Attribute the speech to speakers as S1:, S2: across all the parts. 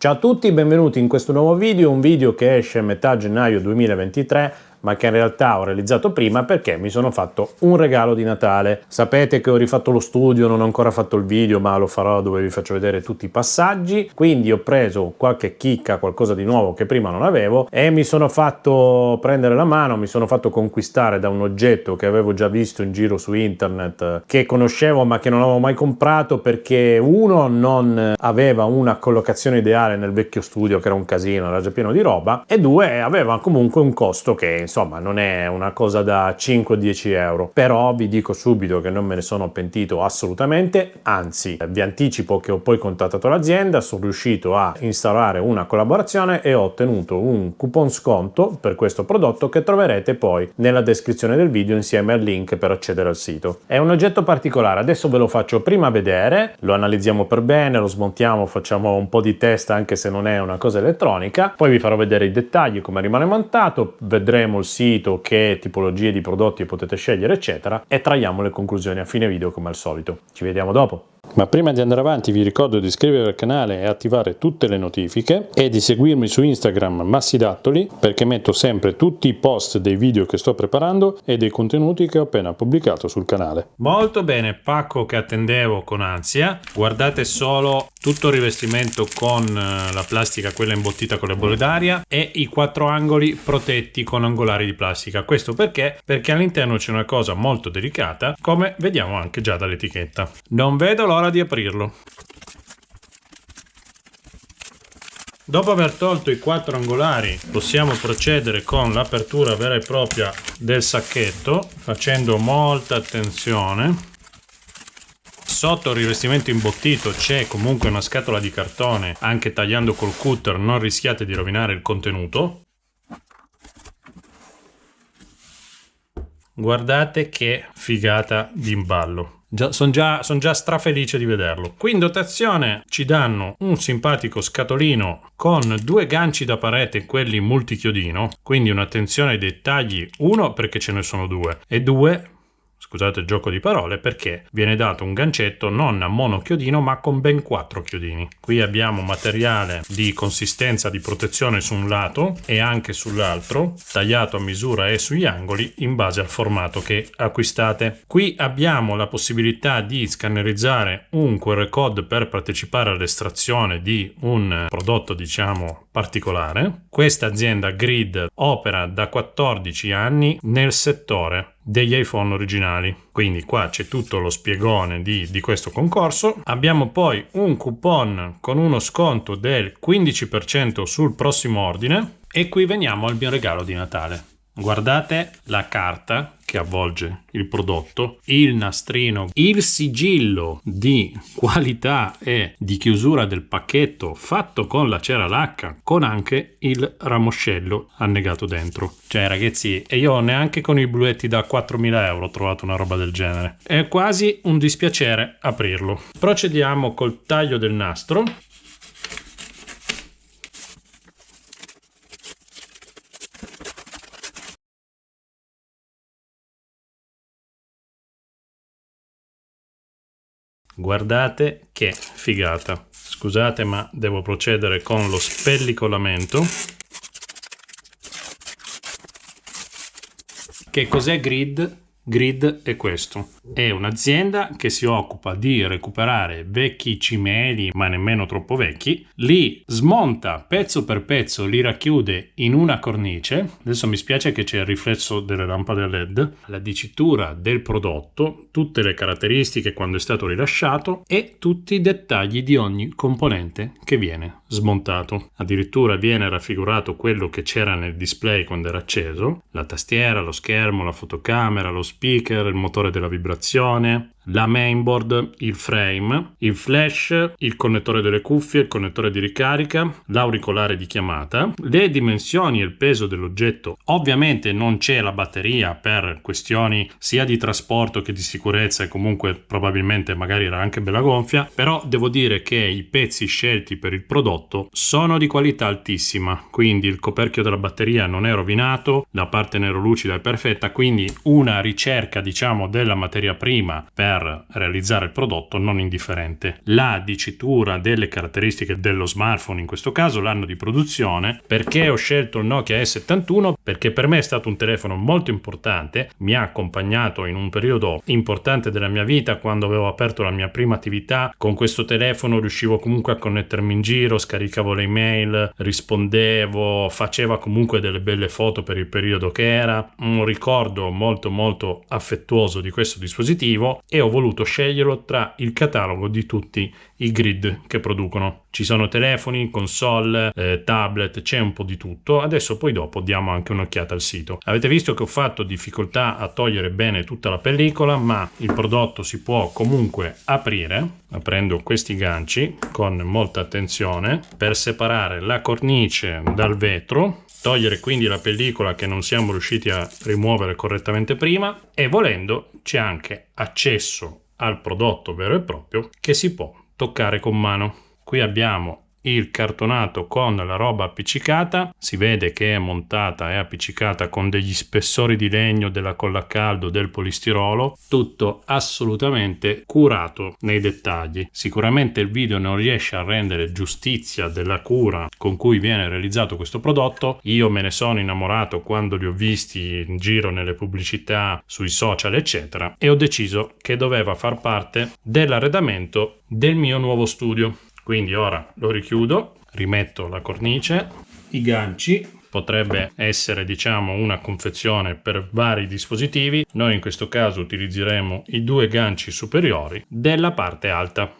S1: Ciao a tutti, benvenuti in questo nuovo video, un video che esce a metà gennaio 2023, ma che in realtà ho realizzato prima perché mi sono fatto un regalo di Natale. Sapete che ho rifatto lo studio, non ho ancora fatto il video, ma lo farò dove vi faccio vedere tutti i passaggi. Quindi ho preso qualche chicca, qualcosa di nuovo che prima non avevo e mi sono fatto prendere la mano, mi sono fatto conquistare da un oggetto che avevo già visto in giro su internet, che conoscevo ma che non avevo mai comprato perché uno non aveva una collocazione ideale nel vecchio studio, che era un casino, era già pieno di roba, e due aveva comunque un costo che insomma non è una cosa da 5-10 euro. Però vi dico subito che non me ne sono pentito assolutamente, anzi vi anticipo che ho poi contattato l'azienda, sono riuscito a instaurare una collaborazione e ho ottenuto un coupon sconto per questo prodotto che troverete poi nella descrizione del video insieme al link per accedere al sito. È un oggetto particolare, adesso ve lo faccio prima vedere, lo analizziamo per bene, lo smontiamo, facciamo un po' di test anche se non è una cosa elettronica, poi vi farò vedere i dettagli, come rimane montato, vedremo il sito, che tipologie di prodotti potete scegliere eccetera, e traiamo le conclusioni a fine video come al solito. Ci vediamo dopo. Ma prima di andare avanti vi ricordo di iscrivervi al canale e attivare tutte le notifiche e di seguirmi su Instagram Massidattoli, perché metto sempre tutti i post dei video che sto preparando e dei contenuti che ho appena pubblicato sul canale. Molto bene, pacco che attendevo con ansia. Guardate solo tutto il rivestimento con la plastica, quella imbottita con le bolle d'aria, e i quattro angoli protetti con angolari di plastica. Questo perché? Perché all'interno c'è una cosa molto delicata, come vediamo anche già dall'etichetta. Non vedo l'ora di aprirlo. Dopo aver tolto i quattro angolari possiamo procedere con l'apertura vera e propria del sacchetto, facendo molta attenzione. Sotto il rivestimento imbottito c'è comunque una scatola di cartone, anche tagliando col cutter non rischiate di rovinare il contenuto. Guardate che figata di imballo. Sono già strafelice di vederlo. Qui in dotazione ci danno un simpatico scatolino con due ganci da parete, quelli multichiodino, quindi un'attenzione ai dettagli, uno perché ce ne sono due, e due, scusate il gioco di parole, perché viene dato un gancetto non a monochiodino ma con ben 4 chiodini. Qui abbiamo materiale di consistenza di protezione su un lato e anche sull'altro, tagliato a misura e sugli angoli in base al formato che acquistate. Qui abbiamo la possibilità di scannerizzare un QR code per partecipare all'estrazione di un prodotto diciamo particolare. Questa azienda Grid opera da 14 anni nel settore degli iPhone originali, quindi qua c'è tutto lo spiegone di questo concorso. Abbiamo poi un coupon con uno sconto del 15% sul prossimo ordine, e qui veniamo al mio regalo di Natale. Guardate la carta che avvolge il prodotto, il nastrino, il sigillo di qualità e di chiusura del pacchetto fatto con la cera lacca, con anche il ramoscello annegato dentro. Cioè ragazzi, e io neanche con i bluetti da 4.000 euro ho trovato una roba del genere. È quasi un dispiacere aprirlo. Procediamo col taglio del nastro. Guardate che figata. Scusate ma devo procedere con lo spellicolamento. Che cos'è Grid? Grid è questo. È un'azienda che si occupa di recuperare vecchi cimeli, ma nemmeno troppo vecchi, li smonta pezzo per pezzo, li racchiude in una cornice. Adesso mi spiace che c'è il riflesso delle lampade LED, la dicitura del prodotto, tutte le caratteristiche quando è stato rilasciato e tutti i dettagli di ogni componente che viene smontato. Addirittura viene raffigurato quello che c'era nel display quando era acceso, la tastiera, lo schermo, la fotocamera, lo speaker, il motore della vibrazione, la mainboard, il frame, il flash, il connettore delle cuffie, il connettore di ricarica, l'auricolare di chiamata, le dimensioni e il peso dell'oggetto. Ovviamente non c'è la batteria per questioni sia di trasporto che di sicurezza, e comunque probabilmente magari era anche bella gonfia, però devo dire che i pezzi scelti per il prodotto sono di qualità altissima, quindi il coperchio della batteria non è rovinato, la parte nero lucida è perfetta, quindi una ricerca diciamo della materia prima per
S2: per realizzare il prodotto non indifferente. La dicitura delle caratteristiche dello smartphone, in questo caso l'anno di produzione. Perché ho scelto il Nokia E71? Perché per me è stato un telefono molto importante, mi ha accompagnato in un periodo importante della mia vita. Quando avevo aperto la mia prima attività, con questo telefono riuscivo comunque a connettermi in giro, scaricavo le email, rispondevo, faceva comunque delle belle foto per il periodo che era. Un ricordo molto molto affettuoso di questo dispositivo, e ho voluto sceglierlo tra il catalogo di tutti i Grid che producono. Ci sono telefoni, console, tablet, c'è un po' di tutto. Adesso poi dopo diamo anche un'occhiata al sito. Avete visto che ho fatto difficoltà a togliere bene tutta la pellicola, ma il prodotto si può comunque aprire aprendo questi ganci con molta attenzione per separare la cornice dal vetro, togliere quindi la pellicola che non siamo riusciti a rimuovere correttamente prima, e volendo c'è anche accesso al prodotto vero e proprio che si può toccare con mano. Qui abbiamo il cartonato con la roba appiccicata, si vede che è montata e appiccicata con degli spessori di legno, della colla a caldo, del polistirolo, tutto assolutamente curato nei dettagli. Sicuramente il video non riesce a rendere giustizia della cura con cui viene realizzato questo prodotto. Io me ne sono innamorato quando li ho visti in giro nelle pubblicità, sui social eccetera, e ho deciso che doveva far parte dell'arredamento del mio nuovo studio. Quindi ora lo richiudo, rimetto la cornice, i ganci, potrebbe essere diciamo una confezione per vari dispositivi. Noi in questo caso utilizzeremo i due ganci superiori della parte alta.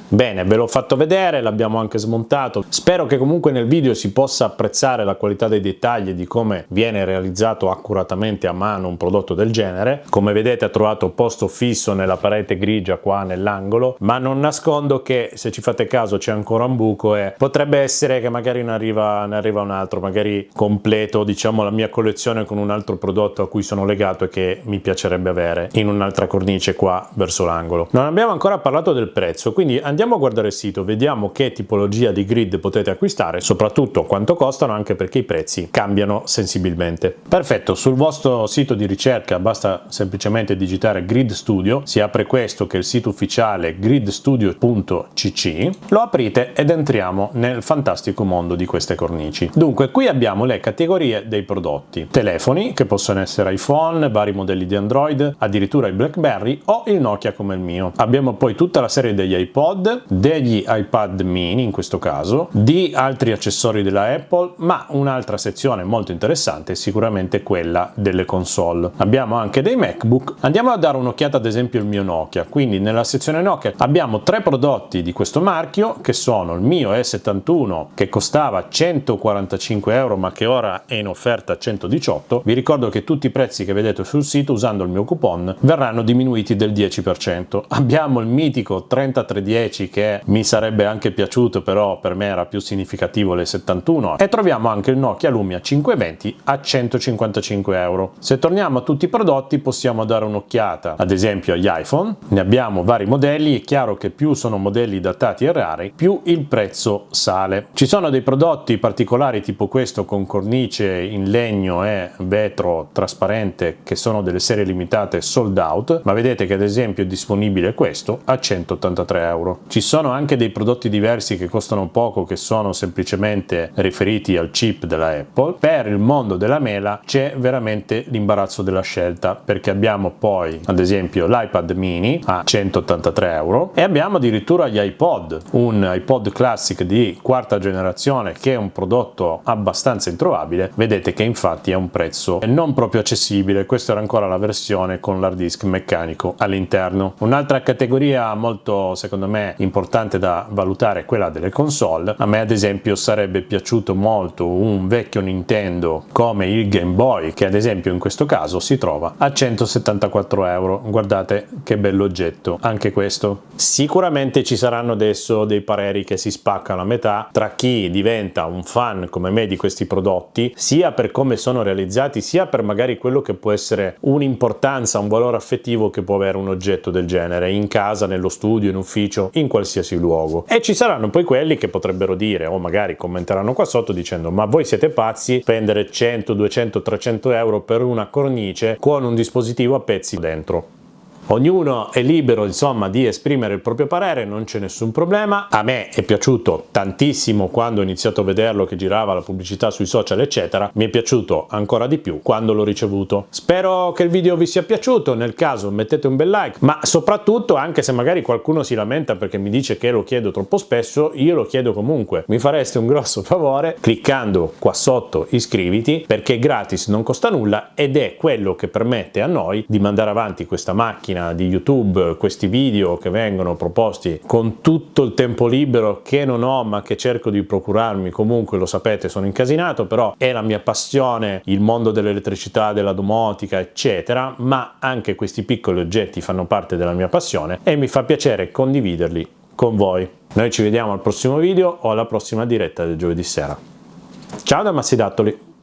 S1: Bene, ve l'ho fatto vedere, l'abbiamo anche smontato. Spero che comunque nel video si possa apprezzare la qualità dei dettagli di come viene realizzato accuratamente a mano un prodotto del genere. Come vedete ha trovato posto fisso nella parete grigia qua nell'angolo, ma non nascondo che se ci fate caso c'è ancora un buco e potrebbe essere che magari ne arriva un altro, magari completo diciamo la mia collezione con un altro prodotto a cui sono legato e che mi piacerebbe avere in un'altra cornice qua verso l'angolo. Non abbiamo ancora parlato del prezzo, quindi andiamo a guardare il sito, vediamo che tipologia di grid potete acquistare, soprattutto quanto costano, anche perché i prezzi cambiano sensibilmente. Perfetto, sul vostro sito di ricerca basta semplicemente digitare Grid Studio, si apre questo che è il sito ufficiale gridstudio.cc, lo aprite ed entriamo nel fantastico mondo di queste cornici. Dunque qui abbiamo le categorie dei prodotti: telefoni che possono essere iPhone, vari modelli di Android, addirittura i BlackBerry o il Nokia come il mio. Abbiamo poi tutta la serie degli iPod, degli iPad mini in questo caso, di altri accessori della Apple, ma un'altra sezione molto interessante è sicuramente quella delle console. Abbiamo anche dei MacBook. Andiamo a dare un'occhiata ad esempio al mio Nokia. Quindi nella sezione Nokia abbiamo tre prodotti di questo marchio, che sono il mio E71 che costava 145 euro ma che ora è in offerta a 118. Vi ricordo che tutti i prezzi che vedete sul sito usando il mio coupon verranno diminuiti del 10%. Abbiamo il mitico 3310 che mi sarebbe anche piaciuto, però per me era più significativo l'E71, e troviamo anche il Nokia Lumia 520 a 155 euro. Se torniamo a tutti i prodotti possiamo dare un'occhiata ad esempio agli iPhone, ne abbiamo vari modelli. È chiaro che più sono modelli datati e rari più il prezzo sale. Ci sono dei prodotti particolari tipo questo con cornice in legno e vetro trasparente che sono delle serie limitate sold out, ma vedete che ad esempio è disponibile questo a 183 euro. Ci sono anche dei prodotti diversi che costano poco, che sono semplicemente riferiti al chip della Apple. Per il mondo della mela c'è veramente l'imbarazzo della scelta, perché abbiamo poi ad esempio l'iPad mini a 183 euro e abbiamo addirittura gli iPod, un iPod Classic di quarta generazione che è un prodotto abbastanza introvabile. Vedete che infatti è un prezzo non proprio accessibile. Questa era ancora la versione con l'hard disk meccanico all'interno. Un'altra categoria molto, secondo me, importante da valutare è quella delle console. A me ad esempio sarebbe piaciuto molto un vecchio Nintendo come il Game Boy, che ad esempio in questo caso si trova a 174 euro. Guardate che bell'oggetto anche questo. Sicuramente ci saranno adesso dei pareri che si spaccano a metà tra chi diventa un fan come me di questi prodotti, sia per come sono realizzati, sia per magari quello che può essere un'importanza, un valore affettivo che può avere un oggetto del genere in casa, nello studio, in ufficio, in qualsiasi luogo. E ci saranno poi quelli che potrebbero dire, o magari commenteranno qua sotto dicendo: ma voi siete pazzi, spendere 100, 200, 300 euro per una cornice con un dispositivo a pezzi dentro. Ognuno è libero insomma di esprimere il proprio parere, non c'è nessun problema. A me è piaciuto tantissimo quando ho iniziato a vederlo che girava la pubblicità sui social eccetera, mi è piaciuto ancora di più quando l'ho ricevuto. Spero che il video vi sia piaciuto, nel caso mettete un bel like, ma soprattutto, anche se magari qualcuno si lamenta perché mi dice che lo chiedo troppo spesso, io lo chiedo comunque, mi fareste un grosso favore cliccando qua sotto iscriviti, perché è gratis, non costa nulla ed è quello che permette a noi di mandare avanti questa macchina di YouTube, questi video che vengono proposti con tutto il tempo libero che non ho ma che cerco di procurarmi. Comunque lo sapete, sono incasinato, però è la mia passione, il mondo dell'elettricità, della domotica eccetera, ma anche questi piccoli oggetti fanno parte della mia passione e mi fa piacere condividerli con voi. Noi ci vediamo al prossimo video o alla prossima diretta del giovedì sera. Ciao da Massi Dattoli!